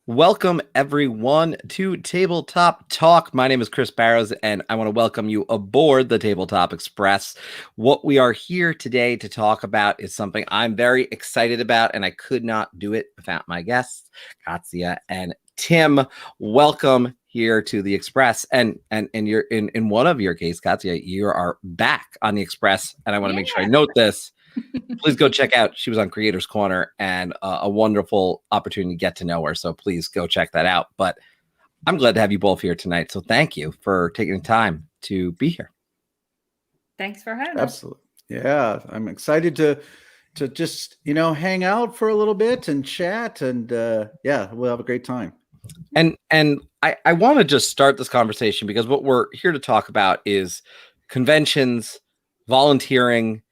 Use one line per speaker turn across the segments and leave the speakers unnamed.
Welcome, everyone, to Tabletop Talk. My name is Chris Barrows, and I want to welcome you aboard the Tabletop Express. What we are here today to talk about is something I'm very excited about, and I could not do it without my guests, Katsia and Tim. Welcome here to the Express, and you're in one of your case, Katsia, you are back on the Express, and I want to make sure I note this. Please go check out. She was on Creators Corner, and a wonderful opportunity to get to know her. So please go check that out. But I'm glad to have you both here tonight. So thank you for taking the time to be here.
Thanks for having us.
Absolutely. Yeah, I'm excited to just hang out for a little bit and chat, and yeah, we'll have a great time.
And I want to just start this conversation because what we're here to talk about is conventions, volunteering,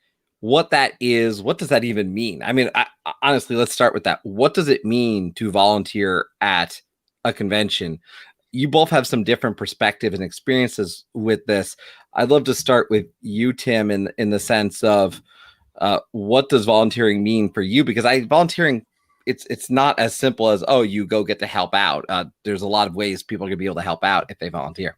what that is. What does that even mean? I mean, honestly, let's start with that. What does it mean to volunteer at a convention? You both have some different perspectives and experiences with this. I'd love to start with you, Tim, in the sense of what does volunteering mean for you? Because volunteering, it's not as simple as, oh, you go get to help out. There's a lot of ways people are going to be able to help out if they volunteer.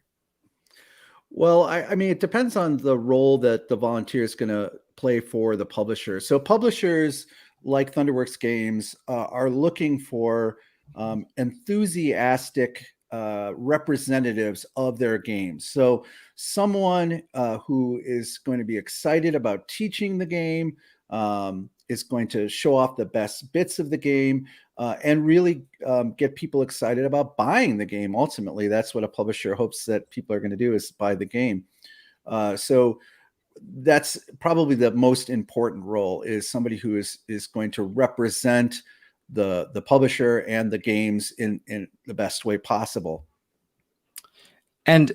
Well, I mean, it depends on the role that the volunteer is going to play for the publisher. So publishers like Thunderworks Games are looking for enthusiastic representatives of their games. So someone who is going to be excited about teaching the game, is going to show off the best bits of the game, and really get people excited about buying the game. Ultimately, that's what a publisher hopes that people are going to do, is buy the game. So that's probably the most important role, is somebody who is going to represent the publisher and the games in the best way possible.
And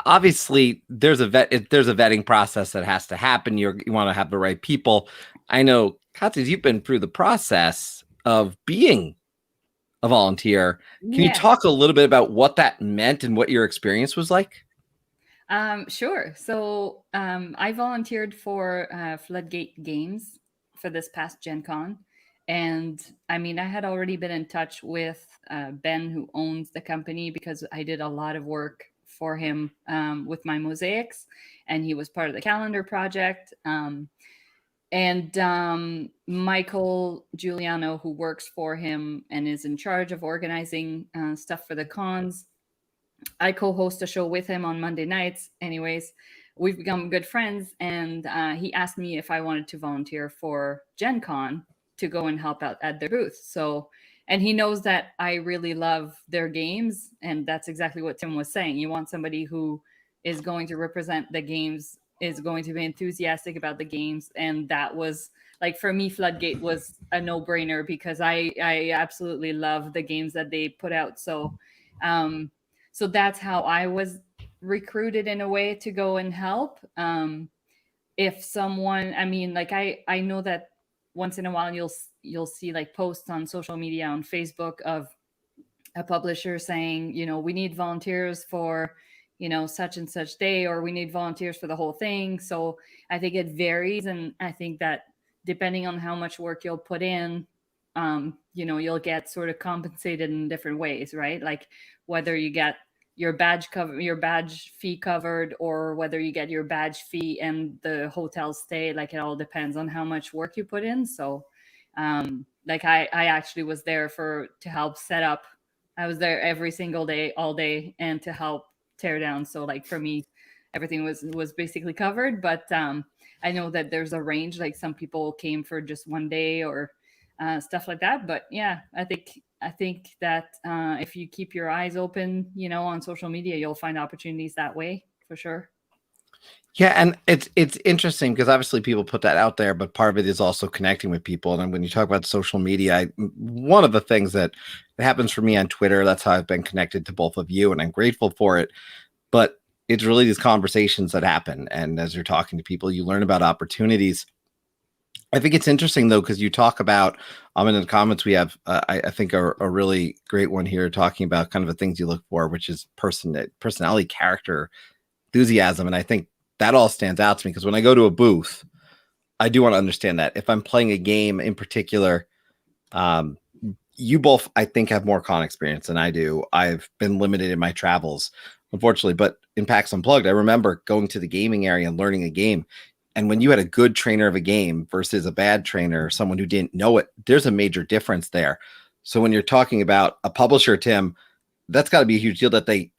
obviously there's a vetting process that has to happen. You want to have the right people. I know, Katya, you've been through the process of being a volunteer. Can you talk a little bit about what that meant and what your experience was like?
Sure. So I volunteered for Floodgate Games for this past Gen Con. And I mean, I had already been in touch with Ben, who owns the company, because I did a lot of work for him with my mosaics, and he was part of the calendar project. And Michael Giuliano, who works for him and is in charge of organizing stuff for the cons, I co-host a show with him on Monday nights. Anyways, we've become good friends, and he asked me if I wanted to volunteer for Gen Con to go and help out at their booth. So, and he knows that I really love their games, and that's exactly what Tim was saying. You want somebody who is going to represent the games, is going to be enthusiastic about the games, and that was, like, for me, Floodgate was a no-brainer, because I absolutely love the games that they put out. So so that's how I was recruited, in a way, to go and help. If someone, I mean, like, I know that once in a while you'll see like posts on social media, on Facebook, of a publisher saying, we need volunteers for, such and such day, or we need volunteers for the whole thing. So I think it varies. And I think that depending on how much work you'll put in, you'll get sort of compensated in different ways, right? Like whether you get your badge fee covered, or whether you get your badge fee and the hotel stay. Like, it all depends on how much work you put in. So like I actually was there to help set up. I was there every single day, all day, and to help tear down. So like for me, everything was basically covered. But I know that there's a range. Like some people came for just one day, or stuff like that. But yeah, I think that if you keep your eyes open, on social media, you'll find opportunities that way, for sure.
Yeah, and it's interesting because obviously people put that out there, but part of it is also connecting with people. And when you talk about social media, one of the things that happens for me on Twitter, that's how I've been connected to both of you, and I'm grateful for it. But it's really these conversations that happen, and as you're talking to people, you learn about opportunities. I think it's interesting, though, because you talk about, in the comments we have, I think a really great one here, talking about kind of the things you look for, which is personality, character, enthusiasm. And I think that all stands out to me, because when I go to a booth, I do want to understand that if I'm playing a game in particular, you both, I think, have more con experience than I do. I've been limited in my travels, unfortunately, but in PAX Unplugged, I remember going to the gaming area and learning a game. And when you had a good trainer of a game versus a bad trainer, someone who didn't know it, there's a major difference there. So when you're talking about a publisher, Tim, that's got to be a huge deal that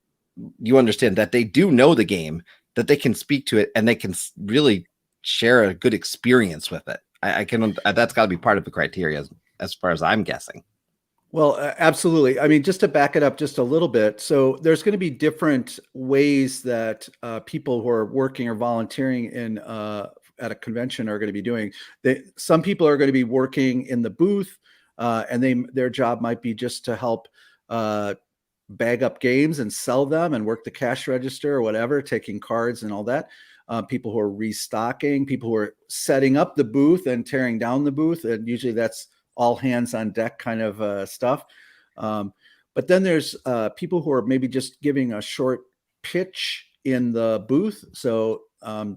you understand that they do know the game, that they can speak to it, and they can really share a good experience with it. I can, that's got to be part of the criteria as far as I'm guessing.
Well, absolutely. I mean, just to back it up just a little bit. So there's going to be different ways that people who are working or volunteering in at a convention are going to be doing. Some people are going to be working in the booth, and their job might be just to help bag up games and sell them and work the cash register or whatever, taking cards and all that. People who are restocking, people who are setting up the booth and tearing down the booth, and usually that's all hands on deck kind of stuff. But then there's people who are maybe just giving a short pitch in the booth. So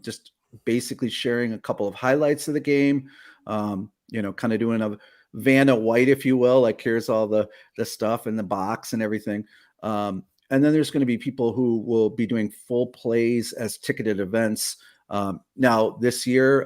just basically sharing a couple of highlights of the game, kind of doing a Vanna White, if you will, like here's all the stuff in the box and everything. And then there's going to be people who will be doing full plays as ticketed events. Now this year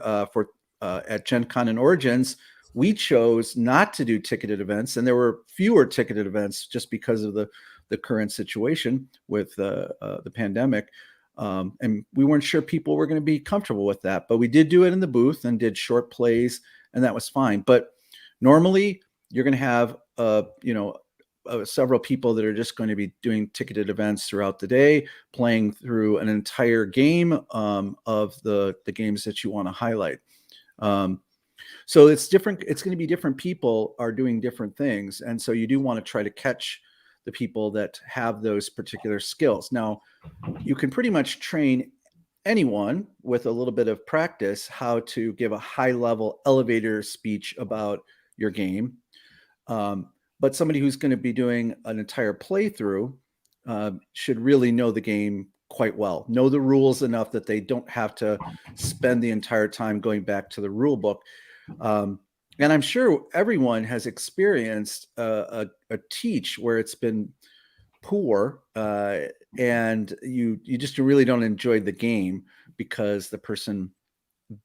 at Gen Con and Origins, we chose not to do ticketed events, and there were fewer ticketed events just because of the current situation with the pandemic. And we weren't sure people were going to be comfortable with that, but we did do it in the booth and did short plays, and that was fine. But normally you're going to have, several people that are just going to be doing ticketed events throughout the day, playing through an entire game of the games that you want to highlight. So it's different. It's going to be different people are doing different things. And so you do want to try to catch the people that have those particular skills. Now, you can pretty much train anyone with a little bit of practice how to give a high-level elevator speech about your game. But somebody who's going to be doing an entire playthrough should really know the game quite well, know the rules enough that they don't have to spend the entire time going back to the rule book. And I'm sure everyone has experienced a teach where it's been poor and you just really don't enjoy the game because the person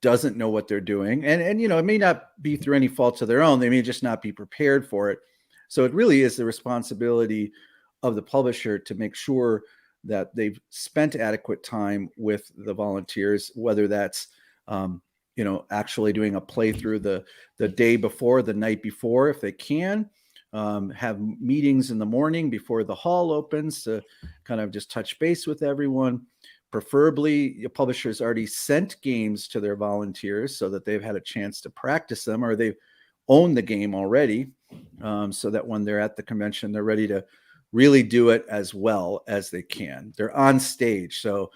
doesn't know what they're doing. And it may not be through any fault of their own. They may just not be prepared for it. So it really is the responsibility of the publisher to make sure that they've spent adequate time with the volunteers, whether that's actually doing a playthrough the day before, the night before, if they can, have meetings in the morning before the hall opens to kind of just touch base with everyone. Preferably, your publisher's already sent games to their volunteers so that they've had a chance to practice them, or they've owned the game already, so that when they're at the convention, they're ready to really do it as well as they can. They're on stage. So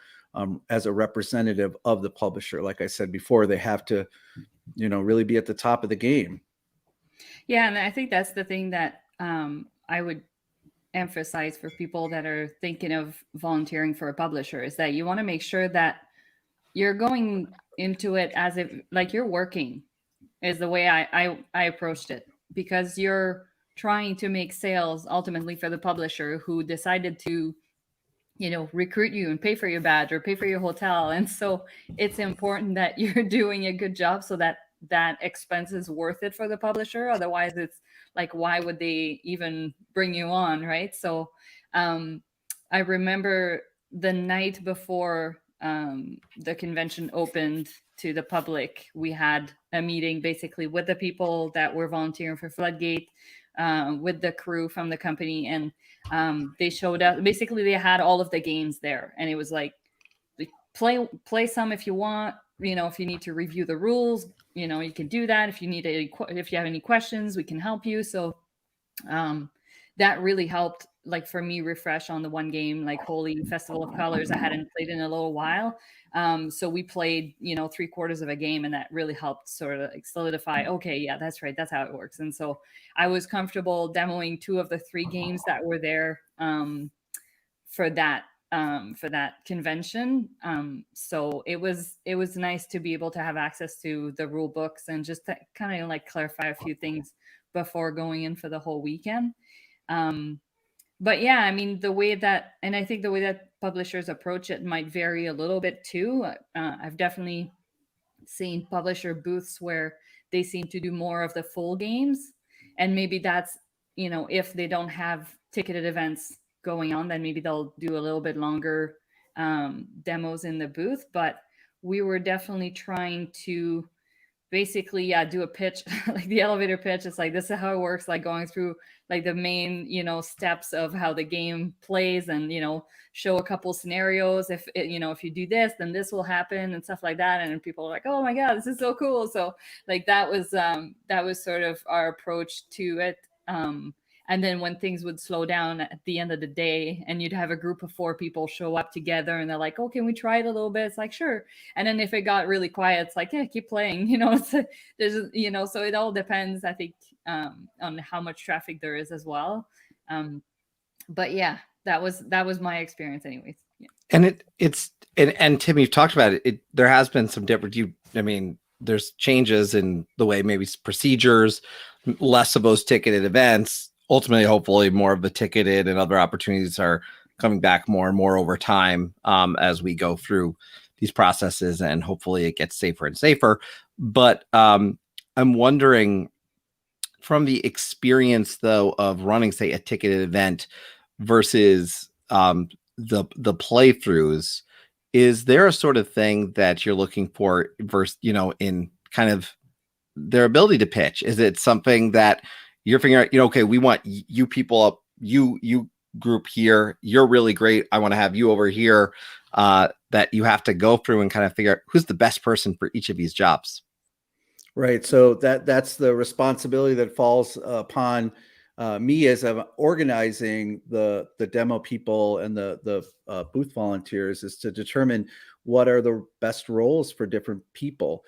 as a representative of the publisher, like I said before, they have to, really be at the top of the game.
Yeah, and I think that's the thing that I would emphasize for people that are thinking of volunteering for a publisher is that you want to make sure that you're going into it as if like you're working, is the way I approached it, because you're trying to make sales ultimately for the publisher who decided to recruit you and pay for your badge or pay for your hotel. And so it's important that you're doing a good job so that that expense is worth it for the publisher. Otherwise, it's like, why would they even bring you on, right? So I remember the night before the convention opened to the public, we had a meeting basically with the people that were volunteering for Floodgate, with the crew from the company, and they showed up. Basically, they had all of the games there, and it was like, play some if you want. If you need to review the rules, you can do that. If you have any questions, we can help you. So that really helped, like for me, refresh on the one game, like Holy Festival of Colors. I hadn't played in a little while. So we played, 3/4 of a game, and that really helped sort of like solidify, okay, yeah, that's right. That's how it works. And so I was comfortable demoing 2 of the 3 games that were there for that convention. So it was nice to be able to have access to the rule books and just to kind of like clarify a few things before going in for the whole weekend. But yeah, I mean, I think the way that publishers approach it might vary a little bit too. I've definitely seen publisher booths where they seem to do more of the full games, and maybe that's, if they don't have ticketed events going on, then maybe they'll do a little bit longer demos in the booth. But we were definitely trying to basically, yeah, do a pitch, like the elevator pitch. It's like, this is how it works, like going through like the main, steps of how the game plays, and show a couple scenarios. If it, if you do this, then this will happen, and stuff like that. And people are like, oh my god, this is so cool. So like that was sort of our approach to it. And then when things would slow down at the end of the day, and you'd have a group of 4 people show up together, and they're like, oh, can we try it a little bit? It's like, sure. And then if it got really quiet, it's like, yeah, keep playing. So it all depends, I think, on how much traffic there is as well. But yeah, that was my experience anyways. Yeah.
And Tim, you've talked about it. There has been some different, there's changes in the way, maybe procedures, less of those ticketed events. Ultimately, hopefully, more of the ticketed and other opportunities are coming back more and more over time as we go through these processes, and hopefully it gets safer and safer. But I'm wondering, from the experience, though, of running, say, a ticketed event versus the playthroughs, is there a sort of thing that you're looking for versus, in kind of their ability to pitch? Is it something that you're figuring out, okay, we want you people up, you group here, you're really great, I want to have you over here, that you have to go through and kind of figure out who's the best person for each of these jobs?
Right. So that's the responsibility that falls upon me as I'm organizing the demo people and the booth volunteers, is to determine what are the best roles for different people.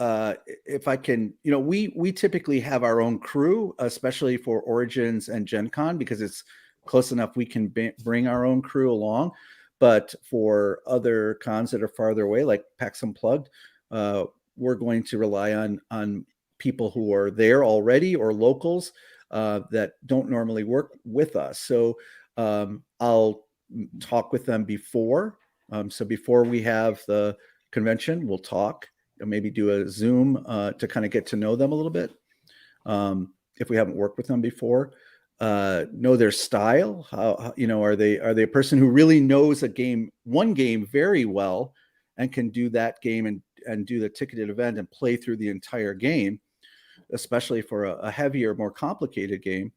If I can, we typically have our own crew, especially for Origins and Gen Con, because it's close enough we can bring our own crew along. But for other cons that are farther away, like PAX Unplugged, we're going to rely on people who are there already, or locals that don't normally work with us. So I'll talk with them before. So before we have the convention, we'll talk, and maybe do a Zoom to kind of get to know them a little bit. If we haven't worked with them before, know their style. How are they a person who really knows one game very well, and can do that game and do the ticketed event and play through the entire game, especially for a heavier, more complicated game?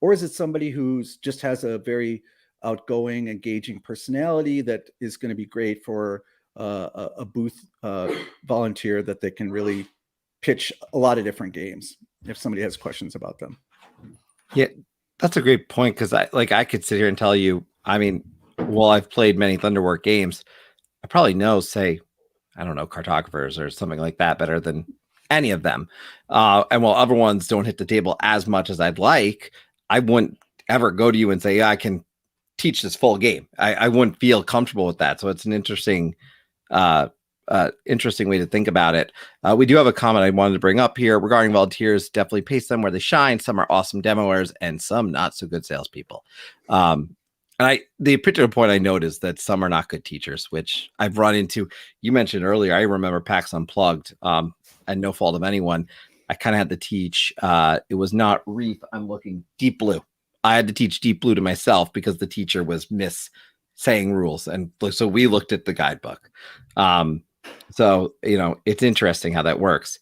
Or is it somebody who's just has a very outgoing, engaging personality that is going to be great for a booth volunteer, that they can really pitch a lot of different games if somebody has questions about them?
Yeah, that's a great point, because I could sit here and tell you, while I've played many Thunderworks games, I probably know, say, I don't know, cartographers or something like that better than any of them. And while other ones don't hit the table as much as I'd like, I wouldn't ever go to you and say, yeah, I can teach this full game. I wouldn't feel comfortable with that. So it's an interesting way to think about it. We do have a comment I wanted to bring up here regarding volunteers. Definitely pace them where they shine. Some are awesome demoers, and some not so good salespeople. And the particular point I note is that some are not good teachers, which I've run into. You mentioned earlier, I remember PAX Unplugged, and no fault of anyone, I kind of had to teach. It was not Reef. I'm looking Deep Blue. I had to teach Deep Blue to myself because the teacher was saying rules. And so we looked at the guidebook. So, it's interesting how that works.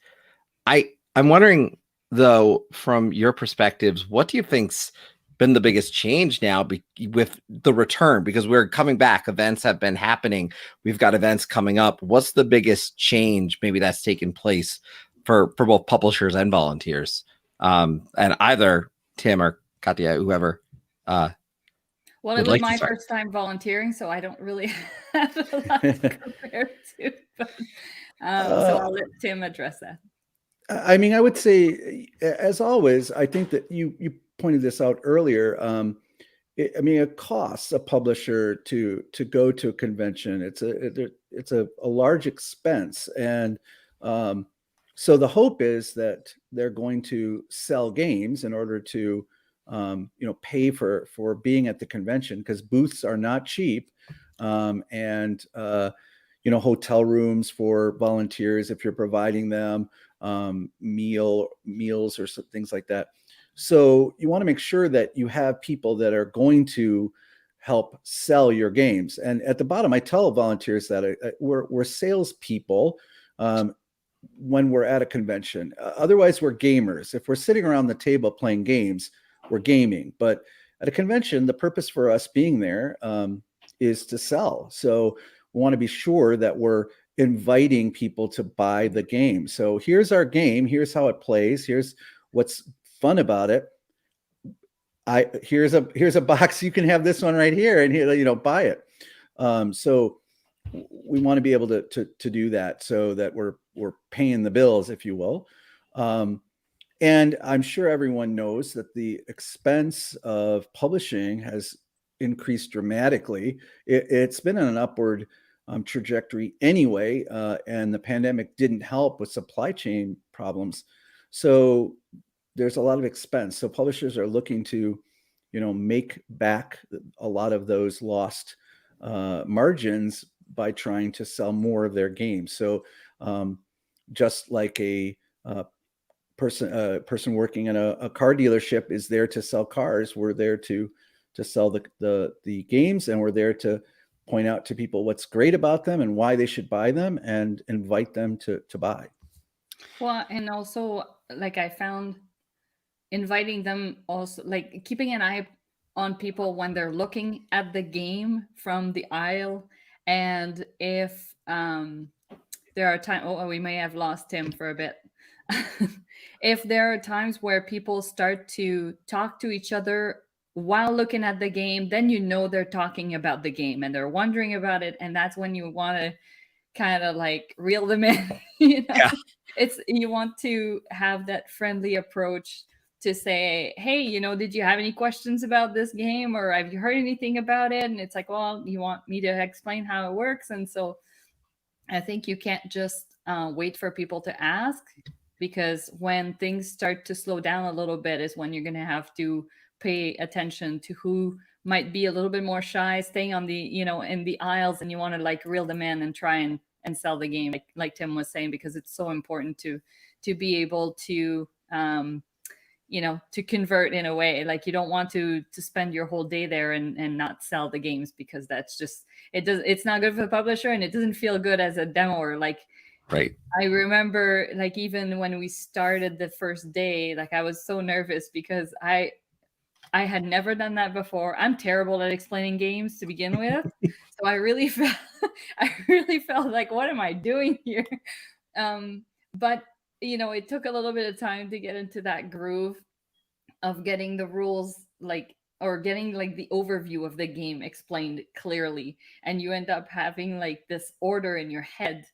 I'm wondering, though, from your perspectives, what do you think's been the biggest change now with the return? Because we're coming back, events have been happening, we've got events coming up. What's the biggest change maybe that's taken place for both publishers and volunteers? And either Tim or Katya, whoever.
Well, it was my first time volunteering, so I don't really have a lot to compare to. But, so I'll let Tim address that.
I would say, as always, I think that you pointed this out earlier. It costs a publisher to go to a convention. It's a large expense, and So the hope is that they're going to sell games in order to, pay for being at the convention, because booths are not cheap, and hotel rooms for volunteers if you're providing them, meals or things like that. So you want to make sure that you have people that are going to help sell your games. And at the bottom, I tell volunteers that we're salespeople when we're at a convention. Otherwise, we're gamers. If we're sitting around the table playing games, we're gaming. But at a convention, the purpose for us being there is to sell. So we want to be sure that we're inviting people to buy the game. So here's our game. Here's how it plays. Here's what's fun about it. Here's a box. You can have this one right here, and here, buy it. So we want to be able to do that, so that we're paying the bills, if you will. And I'm sure everyone knows that the expense of publishing has increased dramatically. It's been on an upward trajectory anyway, and the pandemic didn't help with supply chain problems. So there's a lot of expense. So publishers are looking to, make back a lot of those lost margins by trying to sell more of their games. So just like a person working in a car dealership is there to sell cars, we're there to sell the games, and we're there to point out to people what's great about them and why they should buy them, and invite them to buy.
Well, and also, like, I found inviting them, also like keeping an eye on people when they're looking at the game from the aisle. And if there are times, we may have lost Tim for a bit. If there are times where people start to talk to each other while looking at the game, then they're talking about the game and they're wondering about it, and that's when you want to kind of like reel them in.
Yeah.
You want to have that friendly approach to say, hey, did you have any questions about this game, or have you heard anything about it? And it's like, well, you want me to explain how it works. And so I think you can't just wait for people to ask, because when things start to slow down a little bit is when you're going to have to pay attention to who might be a little bit more shy, staying on the, in the aisles, and you want to like reel them in and try and sell the game, like Tim was saying, because it's so important to be able to to convert in a way. Like, you don't want to spend your whole day there and not sell the games, because that's just, it's not good for the publisher, and it doesn't feel good as a demoer. Like,
right.
I remember, like, even when we started the first day, like, I was so nervous because I had never done that before. I'm terrible at explaining games to begin with. So I really felt like, what am I doing here? But it took a little bit of time to get into that groove of getting the rules, or getting like the overview of the game explained clearly. And you end up having like this order in your head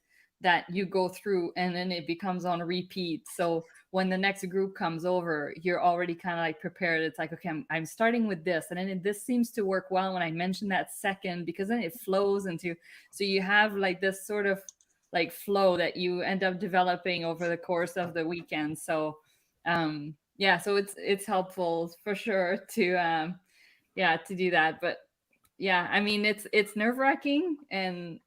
that you go through, and then it becomes on repeat. So when the next group comes over, you're already kind of like prepared. It's like, okay, I'm starting with this, and then this seems to work well when I mention that second, because then it flows into, so you have like this sort of like flow that you end up developing over the course of the weekend. So so it's helpful for sure to do that. But yeah, I mean, it's nerve-wracking, and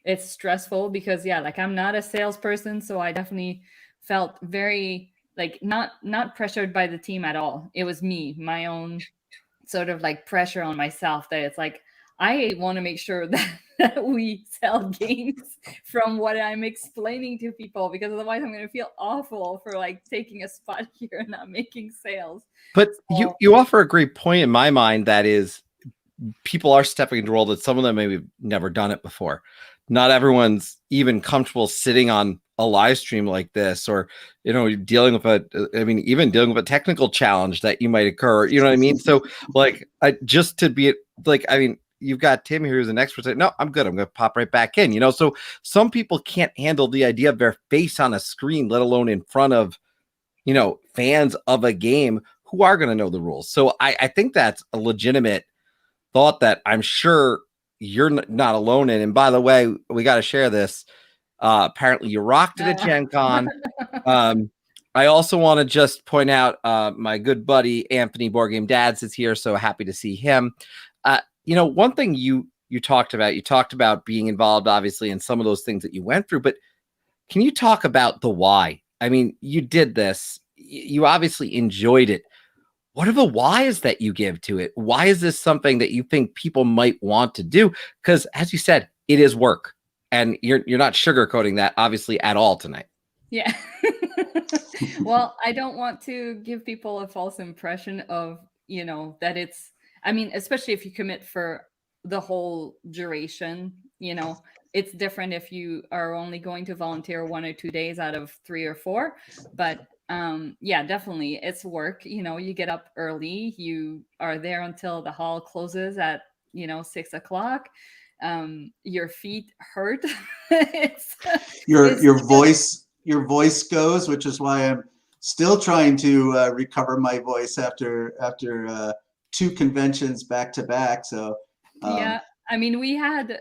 it's stressful, because like, I'm not a salesperson, so I definitely felt very like not pressured by the team at all. It was my own sort of like pressure on myself, that it's like, I want to make sure that we sell games from what I'm explaining to people, because otherwise I'm going to feel awful for like taking a spot here and not making sales.
But you offer a great point in my mind, that is, people are stepping into a role that some of them maybe never done it before. Not everyone's even comfortable sitting on a live stream like this, or dealing with a technical challenge that you might occur. You know what I mean? So like, just to be like, I mean, you've got Tim here who's an expert saying, no, I'm good, I'm gonna pop right back in. So some people can't handle the idea of their face on a screen, let alone in front of fans of a game who are going to know the rules. So I think that's a legitimate thought that I'm sure you're not alone in. And by the way, we got to share this. Apparently you rocked it at Gen Con. I also want to just point out my good buddy Anthony Board Game Dads is here, so happy to see him. One thing you talked about being involved, obviously, in some of those things that you went through, but can you talk about the why? I mean, you did this, you obviously enjoyed it. What are the whys that you give to it? Why is this something that you think people might want to do? Because as you said, it is work, and you're not sugarcoating that obviously at all tonight.
Yeah. Well, I don't want to give people a false impression of, that it's, I mean, especially if you commit for the whole duration, it's different if you are only going to volunteer 1 or 2 days out of 3 or 4. But yeah, definitely it's work. You get up early, you are there until the hall closes at 6 o'clock. Your feet hurt.
Your voice goes, which is why I'm still trying to recover my voice after 2 conventions back to back. So
yeah, I mean, we had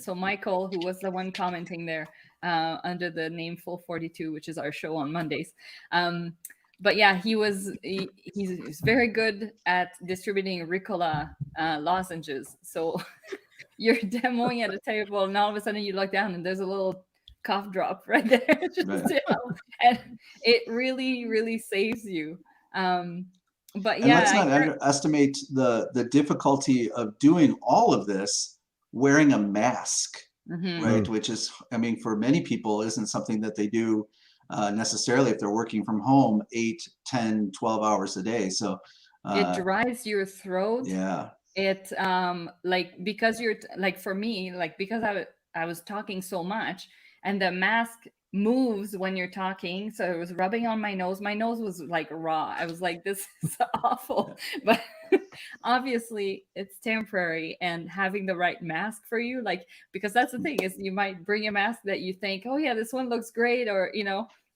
so Michael, who was the one commenting there under the name Full 42, which is our show on Mondays. But yeah, he's very good at distributing Ricola lozenges. So you're demoing at a table, and all of a sudden you look down and there's a little cough drop right there. And it really, really saves you. But yeah,
and let's not underestimate the difficulty of doing all of this wearing a mask, right? Which is, I mean, for many people isn't something that they do necessarily if they're working from home 8, 10, 12 hours a day. So
it dries your throat.
Yeah.
It like, because you're like, for me, like, because I was talking so much, and the mask moves when you're talking, so it was rubbing on my nose. My nose was like raw. I was like, this is awful. But obviously it's temporary, and having the right mask for you, like, because that's the thing, is you might bring a mask that you think, oh yeah, this one looks great, or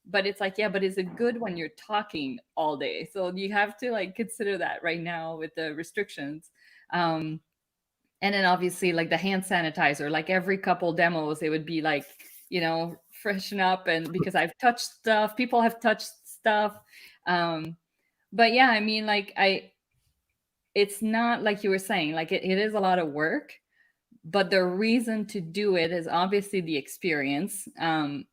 but it's like, yeah, but is it good when you're talking all day? So you have to like consider that right now with the restrictions. And then obviously like the hand sanitizer, like every couple demos, it would be like, freshen up, and because I've touched stuff, people have touched stuff. But yeah, I mean, like, it's not like you were saying, like it is a lot of work, but the reason to do it is obviously the experience.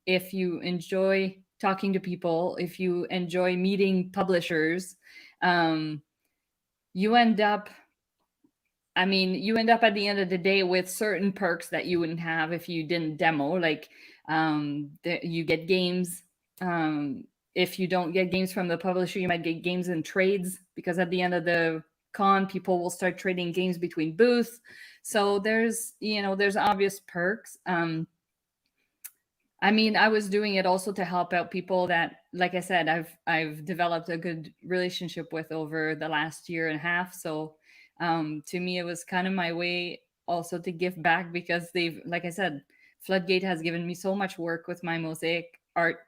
If you enjoy talking to people, if you enjoy meeting publishers, you end up at the end of the day with certain perks that you wouldn't have if you didn't demo. Like you get games. If you don't get games from the publisher, you might get games in trades, because at the end of the con, people will start trading games between booths. So there's obvious perks. I mean, I was doing it also to help out people that, like I said, I've developed a good relationship with over the last year and a half. So to me, it was kind of my way also to give back, because like I said, Floodgate has given me so much work with my mosaic art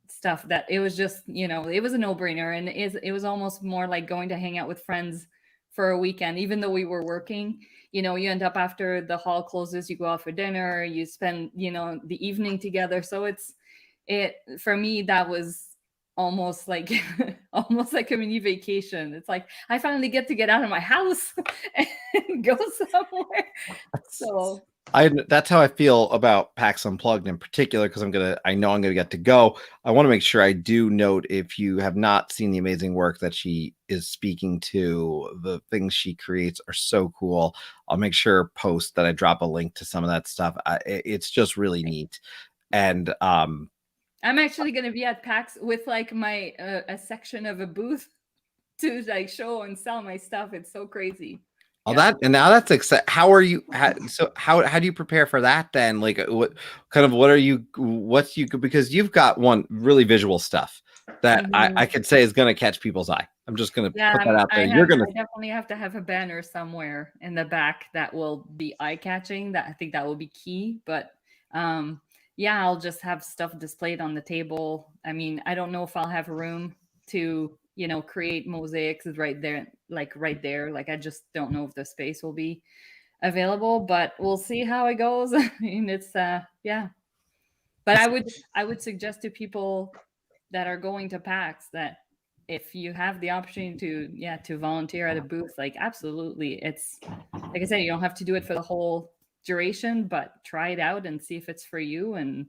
stuff that it was just, it was a no-brainer. And it was almost more like going to hang out with friends for a weekend, even though we were working. You end up, after the hall closes, you go out for dinner, you spend, the evening together. So for me, that was almost like a mini vacation. It's like, I finally get to get out of my house and go somewhere. So
that's how I feel about PAX Unplugged in particular, because I know I'm gonna get to go. I want to make sure I do note, if you have not seen the amazing work that she is speaking to, the things she creates are so cool. I'll make sure post that I drop a link to some of that stuff. It's just really neat. And
I'm actually going to be at PAX with like my a section of a booth to like show and sell my stuff. It's so crazy.
Oh, yeah. That's exciting. How are you? How do you prepare for that then? Like, because you've got one really visual stuff that I could say is going to catch people's eye. I'm just going to put that out there.
I definitely have to have a banner somewhere in the back that will be eye catching. That I think that will be key. But yeah, I'll just have stuff displayed on the table. I mean, I don't know if I'll have room to create mosaics right there. Like I just don't know if the space will be available, but we'll see how it goes. I mean, it's yeah. But I would suggest to people that are going to PAX that if you have the opportunity to volunteer at a booth, like absolutely, it's like I said, you don't have to do it for the whole duration, but try it out and see if it's for you. And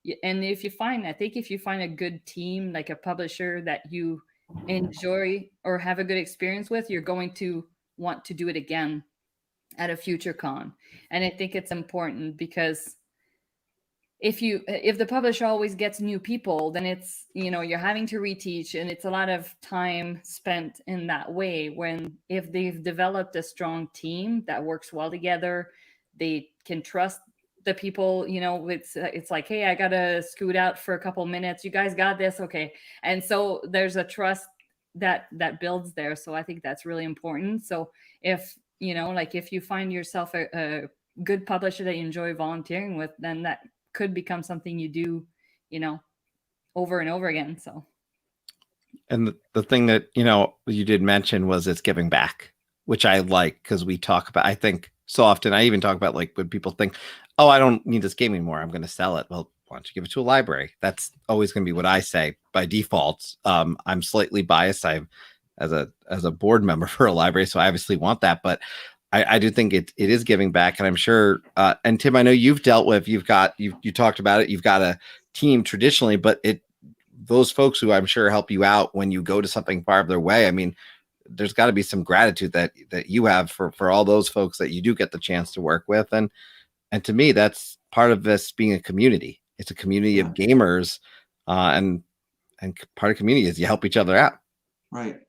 if you find, I think if you find a good team, like a publisher that you enjoy or have a good experience with, you're going to want to do it again at a future con. And I think it's important because if the publisher always gets new people, then it's, you're having to reteach, and it's a lot of time spent in that way. When if they've developed a strong team that works well together, they can trust the people. It's like, hey, I gotta scoot out for a couple minutes, you guys got this, okay? And so there's a trust that builds there. So I think that's really important. So if if you find yourself a good publisher that you enjoy volunteering with, then that could become something you do, over and over again. So,
and the thing that you did mention was it's giving back, which I like, because we talk about, I think so often, I even talk about like when people think, oh, I don't need this game anymore, I'm going to sell it. Well, why don't you give it to a library? That's always going to be what I say by default. I'm slightly biased. I'm as a board member for a library, so I obviously want that, but I do think it is giving back. And I'm sure, and Tim, I know you've dealt with, you talked about it, you've got a team traditionally, but those folks who I'm sure help you out when you go to something far of their way. I mean, there's got to be some gratitude that you have for all those folks that you do get the chance to work with. And to me, that's part of this being a community. It's a community of gamers, and part of community is you help each other out.
Right.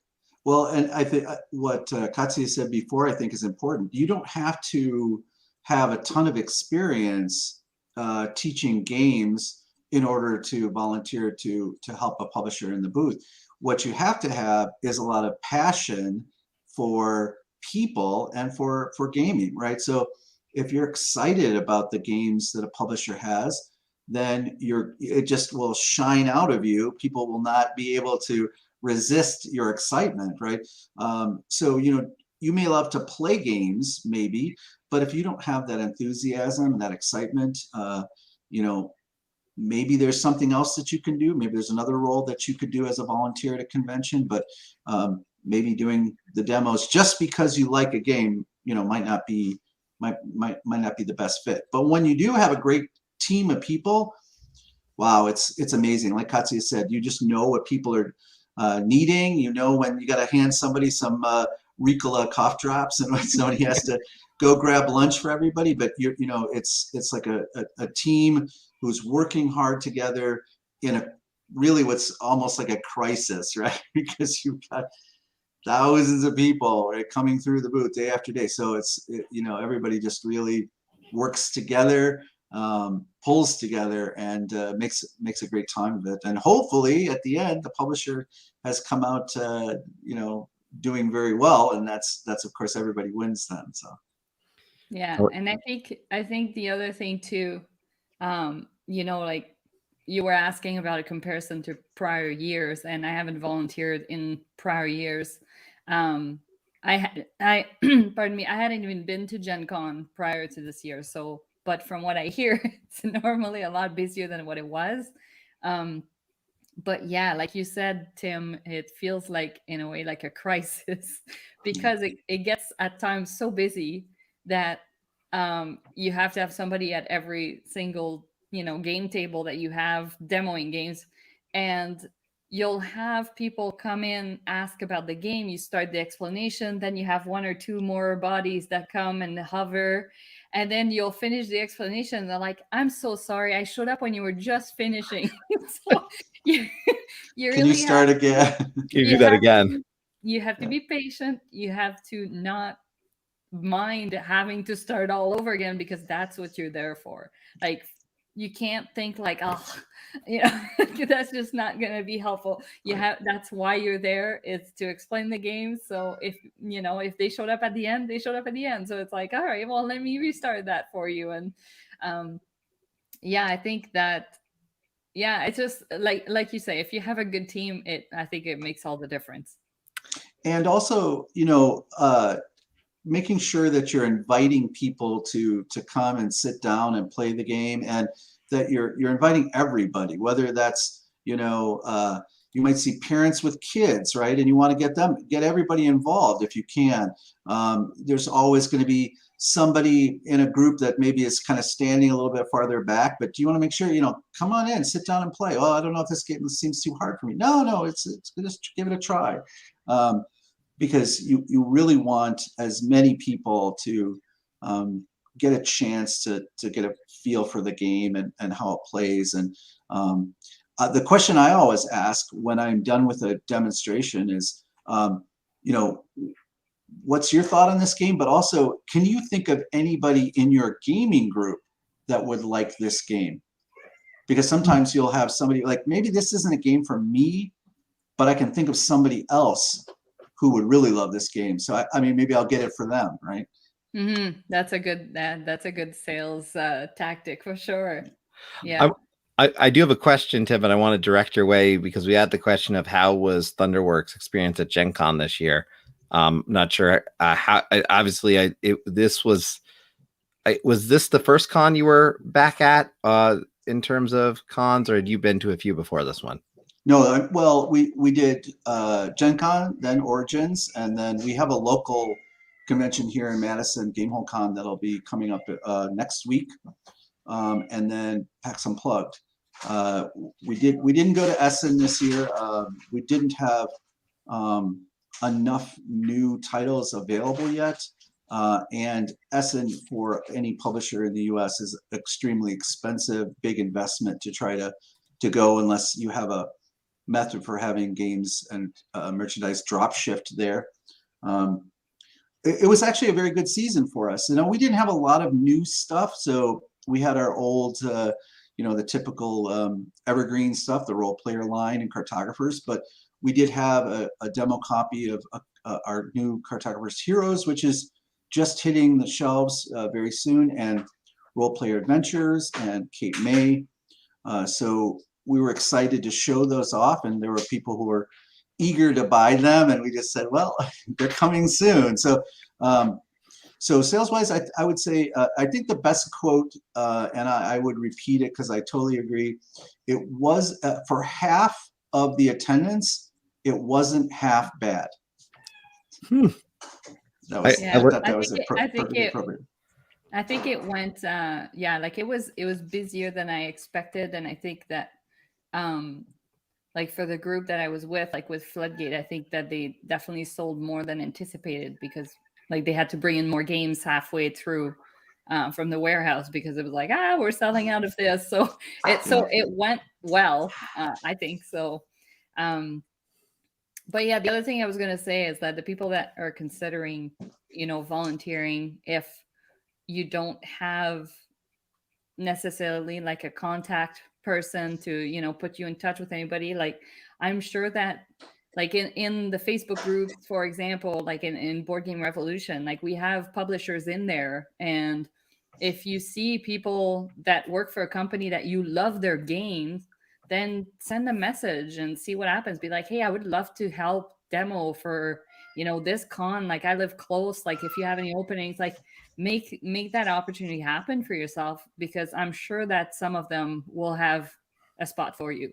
Well, and I think what Katsuya said before, I think is important. You don't have to have a ton of experience teaching games in order to volunteer to help a publisher in the booth. What you have to have is a lot of passion for people and for gaming, right? So if you're excited about the games that a publisher has, then it just will shine out of you. People will not be able to resist your excitement, right? So you may love to play games, maybe, but if you don't have that enthusiasm and that excitement, maybe there's something else that you can do. Maybe there's another role that you could do as a volunteer at a convention, but maybe doing the demos just because you like a game, might not be the best fit. But when you do have a great team of people, wow, it's amazing. Like Katsuya said, you just know what people are needing. When you got to hand somebody some Ricola cough drops, and when somebody has to go grab lunch for everybody. But it's like a team who's working hard together in really what's almost like a crisis, right? Because you've got thousands of people, right, coming through the booth day after day. So everybody just really works together, pulls together, and makes a great time of it. And hopefully at the end, the publisher has come out doing very well, and that's of course everybody wins then. So
yeah. And I think the other thing too, like you were asking about a comparison to prior years, and I haven't volunteered in prior years. Pardon me, I hadn't even been to Gen Con prior to this year. So, but from what I hear, it's normally a lot busier than what it was. But yeah, like you said, Tim, it feels like in a way like a crisis because it gets at times so busy that you have to have somebody at every single game table that you have demoing games, and you'll have people come in, ask about the game, you start the explanation, then you have one or two more bodies that come and hover, and then you'll finish the explanation and they're like, I'm so sorry, I showed up when you were just finishing. So you really
can you start again?
Can you do that again?
You have to be patient. You have to not mind having to start all over again, because that's what you're there for. Like, you can't think like, oh, that's just not going to be helpful. That's why you're there, is to explain the game. So if they showed up at the end, they showed up at the end. So it's like, all right, well, let me restart that for you. And I think that, it's just like you say, if you have a good team, I think it makes all the difference.
And also, making sure that you're inviting people to come and sit down and play the game. And that you're inviting everybody, whether that's, you might see parents with kids, right? And you want to get everybody involved if you can. There's always going to be somebody in a group that maybe is kind of standing a little bit farther back, but do you want to make sure, come on in, sit down and play. Oh, I don't know if this game seems too hard for me. No, it's just give it a try. Because you really want as many people to get a chance to get a feel for the game and how it plays. And the question I always ask when I'm done with a demonstration is, what's your thought on this game? But also, can you think of anybody in your gaming group that would like this game? Because sometimes you'll have somebody like, maybe this isn't a game for me, but I can think of somebody else who would really love this game. So I mean, maybe I'll get it for them, right?
Mm-hmm. That's a good sales tactic for sure. Yeah.
I do have a question, Tim, and I want to direct your way because we had the question of how was Thunderworks Experience at Gen Con this year. Not sure how. Obviously, was this the first con you were back at in terms of cons, or had you been to a few before this one?
No, well, we did Gen Con, then Origins, and then we have a local convention here in Madison, Gamehole Con, that'll be coming up next week, and then PAX Unplugged. We didn't go to Essen this year. We didn't have enough new titles available yet, and Essen for any publisher in the U.S. is extremely expensive, big investment to try to go unless you have a method for having games and merchandise drop shipped there. It was actually a very good season for us. We didn't have a lot of new stuff, so we had our old, the typical evergreen stuff, the role player line and cartographers, but we did have a demo copy of our new Cartographers Heroes, which is just hitting the shelves very soon, and Role Player Adventures and Cape May. So we were excited to show those off, and there were people who were eager to buy them, and we just said, well, they're coming soon. So so sales-wise, I would say, I think the best quote, and I would repeat it because I totally agree, it was for half of the attendance, it wasn't half bad. That was, I thought that was perfectly appropriate.
I think it went, like it was busier than I expected. And I think that, like for the group that I was with, like with Floodgate, I think that they definitely sold more than anticipated because like they had to bring in more games halfway through from the warehouse because it was like, we're selling out of this. So it went well, I think so. But yeah, the other thing I was going to say is that the people that are considering, volunteering, if you don't have necessarily like a contact person to, put you in touch with anybody, like I'm sure that like in the Facebook group, for example, like in Board Game Revolution, like we have publishers in there. And if you see people that work for a company that you love their games, then send a message and see what happens. Be like, hey, I would love to help demo for, this con. Like I live close. Like if you have any openings, like make that opportunity happen for yourself, because I'm sure that some of them will have a spot for you.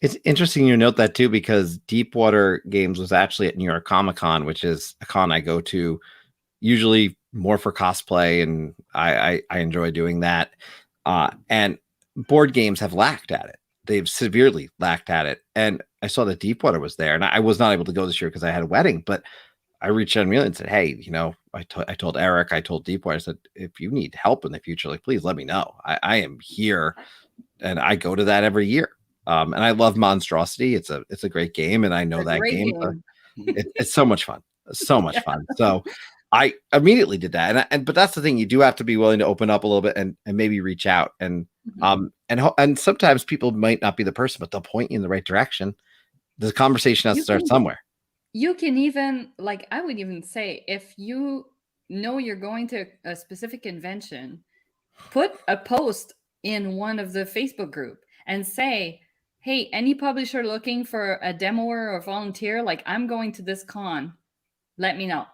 It's interesting you note that too, because Deepwater Games was actually at New York Comic Con, which is a con I go to usually more for cosplay, and I enjoy doing that. And board games have lacked at it. They've severely lacked at it. And I saw that Deepwater was there, and I was not able to go this year because I had a wedding, but I reached out to Amelia and said, hey, I told Eric, I told Deepwater, I said, if you need help in the future, like, please let me know. I am here, and I go to that every year. And I love Monstrosity. It's a great game, and I know that game. It's so much fun. So much fun. So I immediately did that. But that's the thing. You do have to be willing to open up a little bit and maybe reach out. And and sometimes people might not be the person, but they'll point you in the right direction. The conversation has to start somewhere.
You can even, like, I would even say, if you know you're going to a specific convention, put a post in one of the Facebook group and say, hey, any publisher looking for a demoer or volunteer, like I'm going to this con, let me know.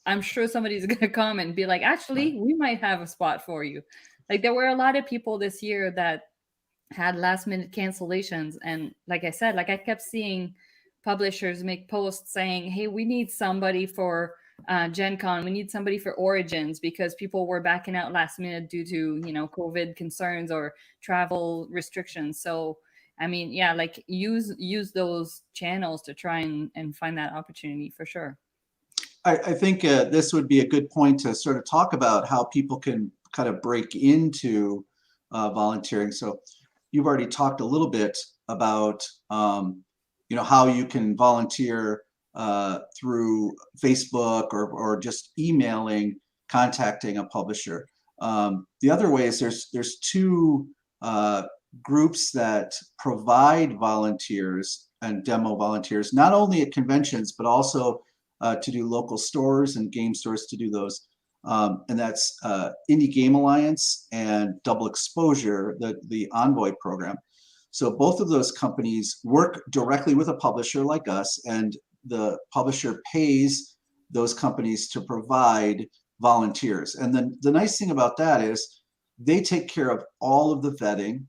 I'm sure somebody's gonna come and be like, actually, we might have a spot for you. Like there were a lot of people this year that had last minute cancellations, and like I said, like I kept seeing publishers make posts saying, hey, we need somebody for Gen Con, we need somebody for Origins, because people were backing out last minute due to, you know, COVID concerns or travel restrictions. So I mean, yeah, like use those channels to try and find that opportunity for sure.
I think this would be a good point to sort of talk about how people can kind of break into volunteering. So you've already talked a little bit about you know, how you can volunteer through Facebook or just emailing, contacting a publisher. The other way is there's two groups that provide volunteers and demo volunteers, not only at conventions, but also to do local stores and game stores to do those. And that's Indie Game Alliance and Double Exposure, the Envoy program. So both of those companies work directly with a publisher like us, and the publisher pays those companies to provide volunteers. And then the nice thing about that is they take care of all of the vetting,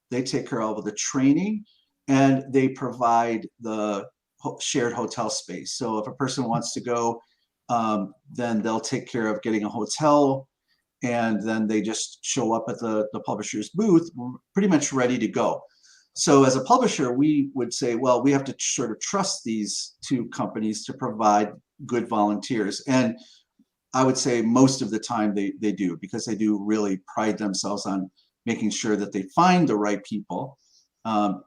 they take care of all of the training, and they provide the shared hotel space. So if a person wants to go, then they'll take care of getting a hotel, and then they just show up at the publisher's booth pretty much ready to go. So as a publisher, we would say, well, we have to sort of trust these two companies to provide good volunteers. And I would say most of the time they do, because they do really pride themselves on making sure that they find the right people.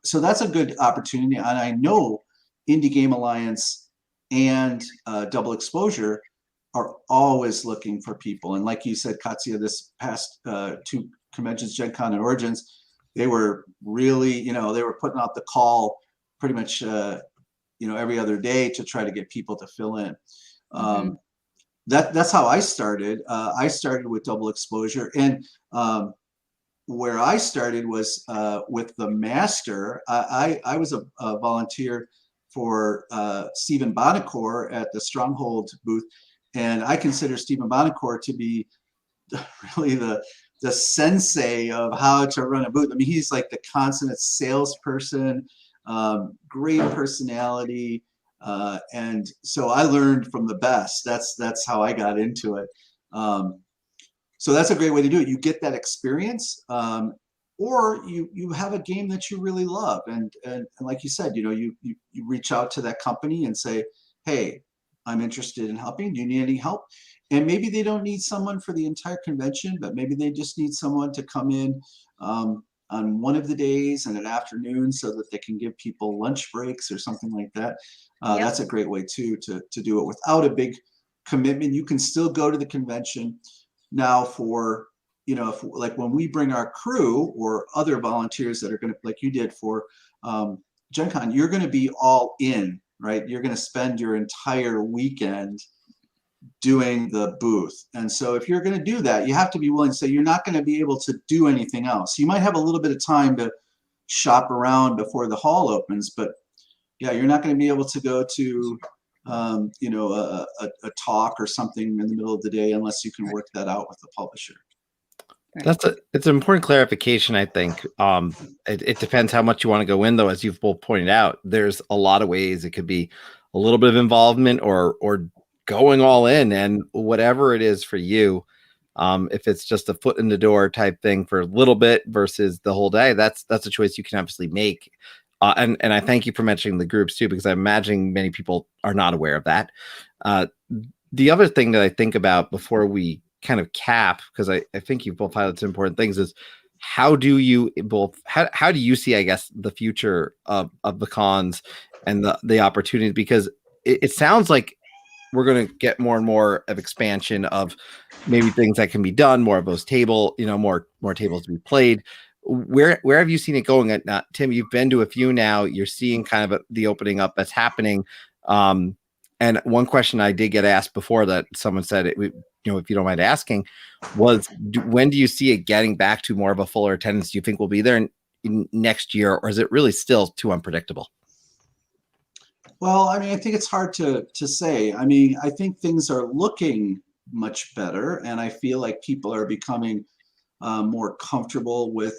So that's a good opportunity. And I know Indie Game Alliance and Double Exposure are always looking for people. And like you said, Katya, this past two conventions, Gen Con and Origins, they were really, you know, they were putting out the call pretty much, you know, every other day to try to get people to fill in. That's how I started. I started with Double Exposure, and where I started was with the master. I was a volunteer for Stephen Bonacore at the Stronghold booth, and I consider Stephen Bonacore to be really the sensei of how to run a booth. I mean, he's like the consummate salesperson, great personality, and so I learned from the best. That's how I got into it. So that's a great way to do it. You get that experience, or you have a game that you really love, and like you said, you know, you reach out to that company and say, hey, I'm interested in helping. Do you need any help? And maybe they don't need someone for the entire convention, but maybe they just need someone to come in on one of the days in an afternoon so that they can give people lunch breaks or something like that. That's a great way too to do it without a big commitment. You can still go to the convention. Now for, you know, if, like when we bring our crew or other volunteers that are going to, like you did for Gen Con, you're going to be all in, right? You're going to spend your entire weekend doing the booth. And so if you're going to do that, you have to be willing to say you're not going to be able to do anything else. You might have a little bit of time to shop around before the hall opens, but yeah, you're not going to be able to go to you know, a talk or something in the middle of the day unless you can work that out with the publisher.
It's an important clarification, I think. It depends how much you want to go in, though. As you've both pointed out, there's a lot of ways. It could be a little bit of involvement or going all in, and whatever it is for you. If it's just a foot in the door type thing for a little bit versus the whole day, that's a choice you can obviously make. And I thank you for mentioning the groups too, because I'm imagining many people are not aware of that. The other thing that I think about before we kind of cap, because I think you both highlighted some important things, is how do you both, how do you see, I guess, the future of the cons and the opportunities? Because it sounds like we're going to get more and more of expansion of maybe things that can be done, more of those table, you know, more tables to be played. Where have you seen it going? Tim, you've been to a few now. You're seeing kind of the opening up that's happening. And one question I did get asked before that someone said, you know, if you don't mind asking, was when do you see it getting back to more of a fuller attendance? Do you think we'll be there in next year, or is it really still too unpredictable?
Well, I mean, I think it's hard to say. I mean, I think things are looking much better, and I feel like people are becoming more comfortable with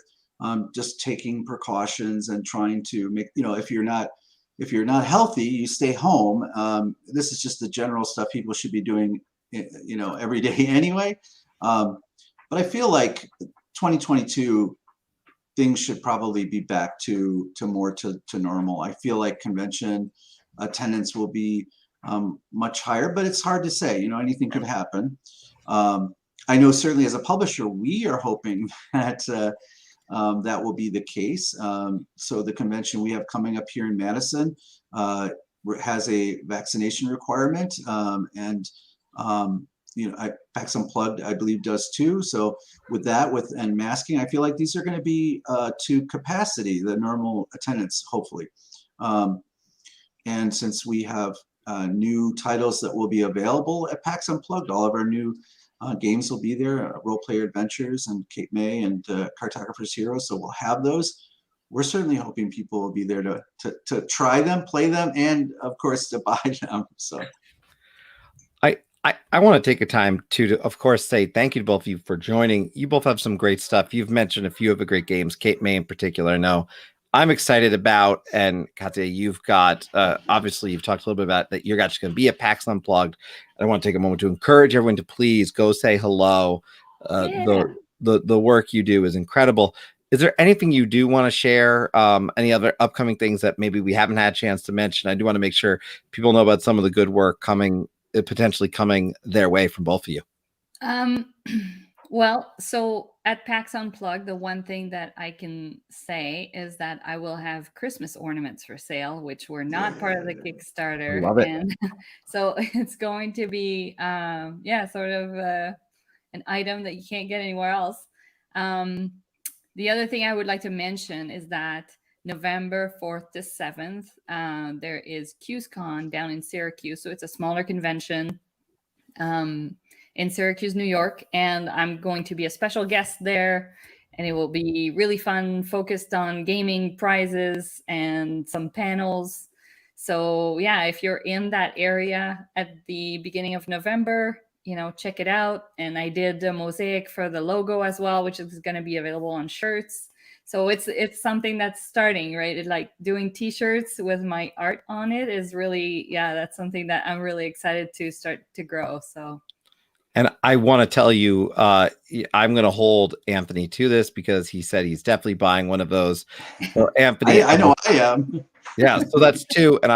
just taking precautions and trying to make, if you're not healthy, you stay home. This is just the general stuff people should be doing, every day anyway. But I feel like 2022, things should probably be back to more to normal. I feel like convention attendance will be much higher, but it's hard to say. Anything could happen. I know certainly as a publisher, we are hoping that that will be the case. So the convention we have coming up here in Madison has a vaccination requirement, and PAX Unplugged, I believe, does too. So with that, and masking, I feel like these are going to be to capacity, the normal attendance, hopefully. And since we have new titles that will be available at PAX Unplugged, all of our new games will be there, Role Player Adventures and Cape May and Cartographer's Heroes. So we'll have those. We're certainly hoping people will be there to try them, play them, and of course to buy them. So
I want to take a time to, of course, say thank you to both of you for joining. You both have some great stuff. You've mentioned a few of the great games, Cape May in particular. I know I'm excited about, and Katya, you've got, obviously you've talked a little bit about that you're actually going to be at PAX Unplugged. I want to take a moment to encourage everyone to please go say hello. The work you do is incredible. Is there anything you do want to share? Any other upcoming things that maybe we haven't had a chance to mention? I do want to make sure people know about some of the good work potentially coming their way from both of you.
Well, so at PAX Unplugged, the one thing that I can say is that I will have Christmas ornaments for sale, which were not part of the Kickstarter.
Love it.
And so it's going to be, sort of an item that you can't get anywhere else. The other thing I would like to mention is that November 4th to 7th, there is QsCon down in Syracuse. So it's a smaller convention in Syracuse, New York. And I'm going to be a special guest there. And it will be really fun, focused on gaming prizes and some panels. So yeah, if you're in that area at the beginning of November, check it out. And I did a mosaic for the logo as well, which is going to be available on shirts. So it's something that's starting, right? Like doing t-shirts with my art on it is really, that's something that I'm really excited to start to grow. So.
And I want to tell you, I'm going to hold Anthony to this because he said he's definitely buying one of those. So Anthony,
I know I am.
Yeah, so that's 2, and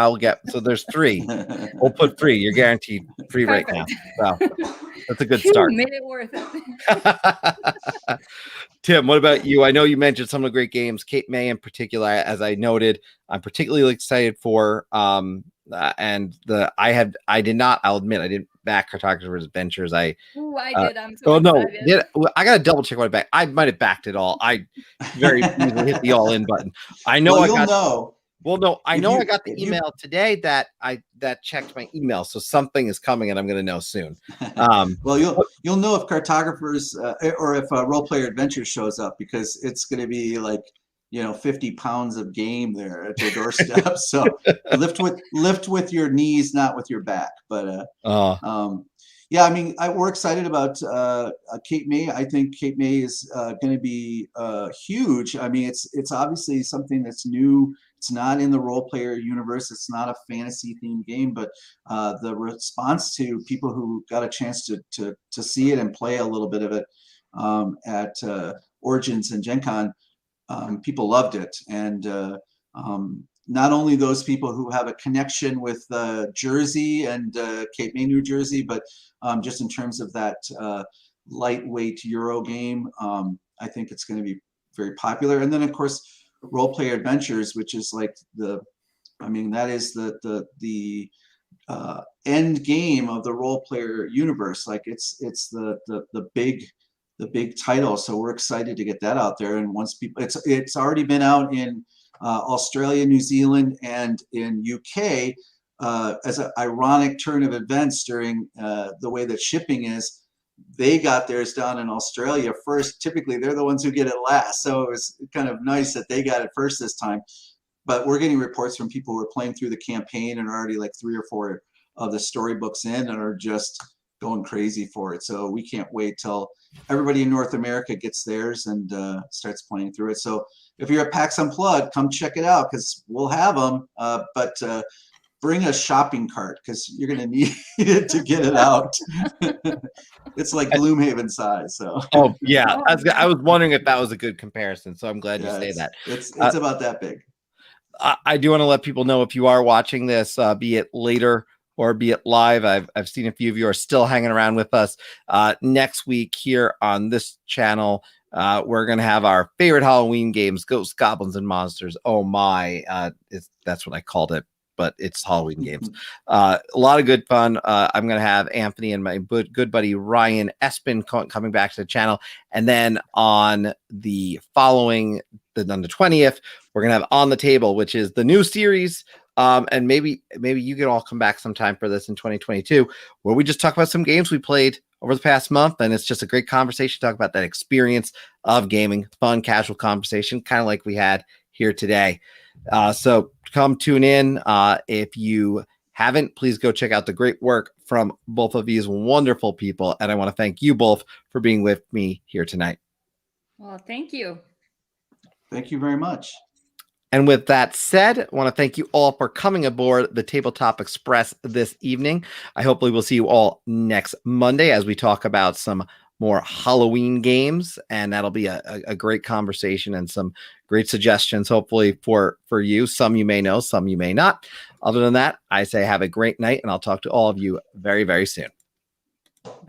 so there's 3. We'll put 3. You're guaranteed free right now. So that's a good start.
Made it worth it.
Tim, what about you? I know you mentioned some of the great games, Cape May in particular, as I noted. I'm particularly excited for, I'll admit, I didn't back Cartographer's Adventures. I did. I'm so excited. I got to double check what I backed. I might have backed it all. I very easily hit the all in button. I know I got the email today that checked my email, so something is coming, and I'm going to know soon.
Well, you'll know if Cartographers or if Role Player Adventures shows up, because it's going to be like 50 pounds of game there at your doorstep. So lift with your knees, not with your back. But we're excited about Cape May. I think Cape May is going to be huge. I mean, it's obviously something that's new. It's not in the role player universe. It's not a fantasy themed game, but the response to people who got a chance to see it and play a little bit of it at Origins and Gen Con, people loved it. And not only those people who have a connection with Jersey and Cape May, New Jersey, but just in terms of that lightweight Euro game, I think it's going to be very popular. And then, of course, Role Player Adventures, which is like that is the end game of the role player universe. Like it's the big title. So we're excited to get that out there. And once people, it's already been out in Australia, New Zealand, and in UK. As an ironic turn of events during the way that shipping is, they got theirs down in Australia first. Typically, they're the ones who get it last. So it was kind of nice that they got it first this time. But we're getting reports from people who are playing through the campaign and are already like 3 or 4 of the storybooks in and are just going crazy for it. So we can't wait till everybody in North America gets theirs and starts playing through it. So if you're at PAX Unplugged, come check it out because we'll have them. But bring a shopping cart because you're going to need it to get it out. It's like Gloomhaven size. So.
Oh yeah, I was wondering if that was a good comparison. So I'm glad you say that.
It's about that big.
I do want to let people know, if you are watching this, be it later or be it live, I've seen a few of you are still hanging around with us. Next week here on this channel, we're going to have our favorite Halloween games, Ghosts, Goblins, and Monsters. Oh my, that's what I called it, but it's Halloween games. A lot of good fun. I'm going to have Anthony and my good buddy Ryan Espin coming back to the channel. And then on the 20th, we're going to have On the Table, which is the new series. And maybe you could all come back sometime for this in 2022, where we just talk about some games we played over the past month. And it's just a great conversation, talk about that experience of gaming, fun, casual conversation, kind of like we had here today. So come tune in. If you haven't, please go check out the great work from both of these wonderful people. And I want to thank you both for being with me here tonight.
Well, thank you.
Thank you very much.
And with that said, I want to thank you all for coming aboard the Tabletop Express this evening. I hopefully will see you all next Monday as we talk about some more Halloween games, and that'll be a great conversation and some great suggestions, hopefully for you. Some you may know, some you may not. Other than that, I say have a great night, and I'll talk to all of you very, very soon.